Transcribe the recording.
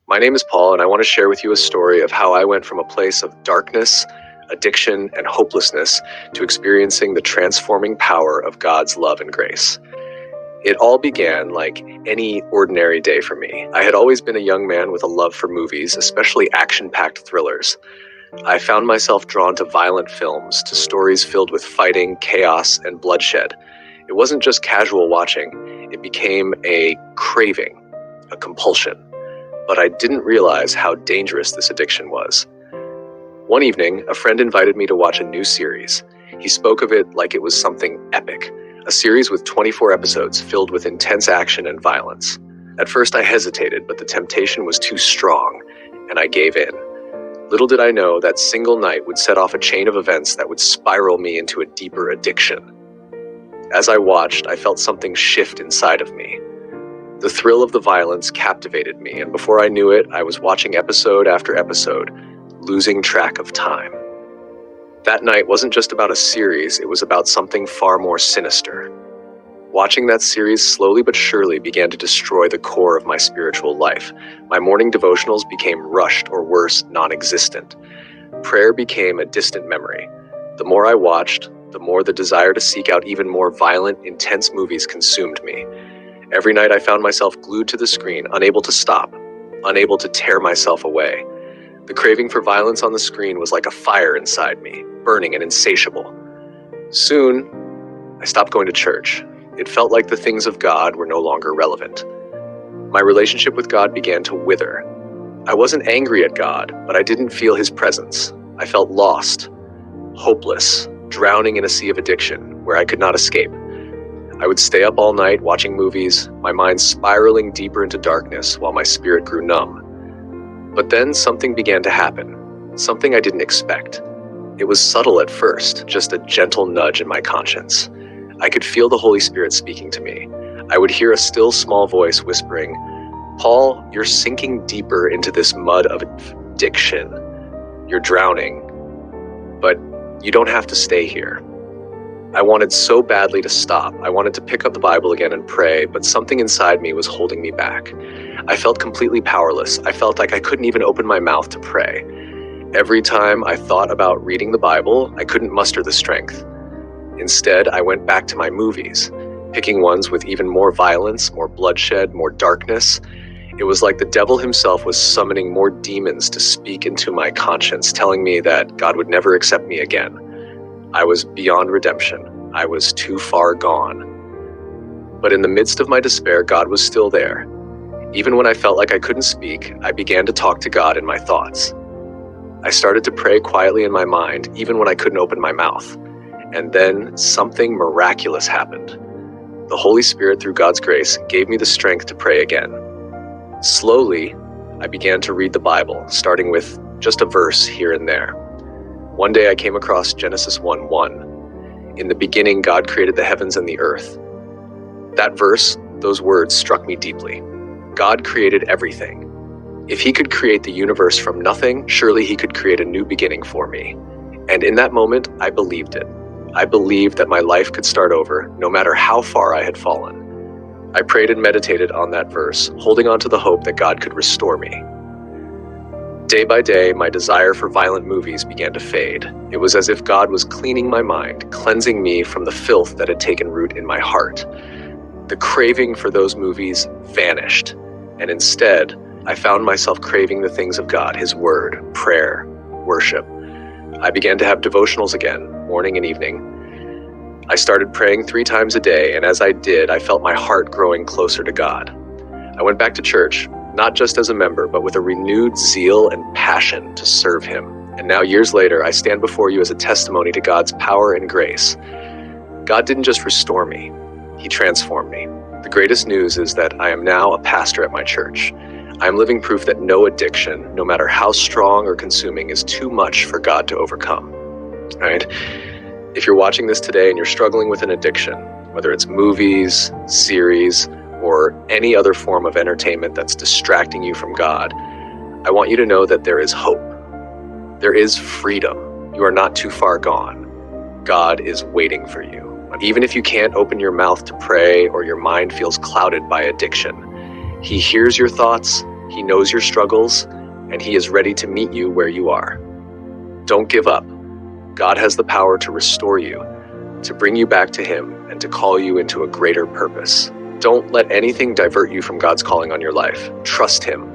My name is Paul, and I want to share with you a story of how I went from a place of darkness, addiction, and hopelessness to experiencing the transforming power of God's love and grace. It all began like any ordinary day for me. I had always been a young man with a love for movies, especially action-packed thrillers. I found myself drawn to violent films, to stories filled with fighting, chaos, and bloodshed. It wasn't just casual watching, it became a craving, a compulsion. But I didn't realize how dangerous this addiction was. One evening, a friend invited me to watch a new series. He spoke of it like it was something epic, a series with 24 episodes filled with intense action and violence. At first I hesitated, but the temptation was too strong, and I gave in. Little did I know that single night would set off a chain of events that would spiral me into a deeper addiction. As I watched, I felt something shift inside of me. The thrill of the violence captivated me, and before I knew it, I was watching episode after episode, losing track of time. That night wasn't just about a series, it was about something far more sinister. Watching that series slowly but surely began to destroy the core of my spiritual life. My morning devotionals became rushed, or worse, non-existent. Prayer became a distant memory. The more I watched, the more the desire to seek out even more violent, intense movies consumed me. Every night I found myself glued to the screen, unable to stop, unable to tear myself away. The craving for violence on the screen was like a fire inside me, burning and insatiable. Soon, I stopped going to church. It felt like the things of God were no longer relevant. My relationship with God began to wither. I wasn't angry at God, but I didn't feel His presence. I felt lost, hopeless, drowning in a sea of addiction where I could not escape. I would stay up all night watching movies, my mind spiraling deeper into darkness while my spirit grew numb. But then something began to happen, something I didn't expect. It was subtle at first, just a gentle nudge in my conscience. I could feel the Holy Spirit speaking to me. I would hear a still small voice whispering, "Paul, you're sinking deeper into this mud of addiction. You're drowning, but you don't have to stay here." I wanted so badly to stop. I wanted to pick up the Bible again and pray, but something inside me was holding me back. I felt completely powerless. I felt like I couldn't even open my mouth to pray. Every time I thought about reading the Bible, I couldn't muster the strength. Instead, I went back to my movies, picking ones with even more violence, more bloodshed, more darkness. It was like the devil himself was summoning more demons to speak into my conscience, telling me that God would never accept me again. I was beyond redemption. I was too far gone. But in the midst of my despair, God was still there. Even when I felt like I couldn't speak, I began to talk to God in my thoughts. I started to pray quietly in my mind, even when I couldn't open my mouth. And then something miraculous happened. The Holy Spirit, through God's grace, gave me the strength to pray again. Slowly, I began to read the Bible, starting with just a verse here and there. One day I came across Genesis 1:1. In the beginning, God created the heavens and the earth. That verse, those words struck me deeply. God created everything. If He could create the universe from nothing, surely He could create a new beginning for me. And in that moment, I believed it. I believed that my life could start over, no matter how far I had fallen. I prayed and meditated on that verse, holding on to the hope that God could restore me. Day by day, my desire for violent movies began to fade. It was as if God was cleaning my mind, cleansing me from the filth that had taken root in my heart. The craving for those movies vanished, and instead, I found myself craving the things of God, His Word, prayer, worship. I began to have devotionals again, morning and evening. I started praying 3 times a day, and as I did, I felt my heart growing closer to God. I went back to church, not just as a member, but with a renewed zeal and passion to serve Him. And now, years later, I stand before you as a testimony to God's power and grace. God didn't just restore me, He transformed me. The greatest news is that I am now a pastor at my church. I am living proof that no addiction, no matter how strong or consuming, is too much for God to overcome. Right? If you're watching this today and you're struggling with an addiction, whether it's movies, series, or any other form of entertainment that's distracting you from God, I want you to know that there is hope. There is freedom. You are not too far gone. God is waiting for you. Even if you can't open your mouth to pray or your mind feels clouded by addiction, He hears your thoughts, He knows your struggles, and He is ready to meet you where you are. Don't give up. God has the power to restore you, to bring you back to Him, and to call you into a greater purpose. Don't let anything divert you from God's calling on your life. Trust Him.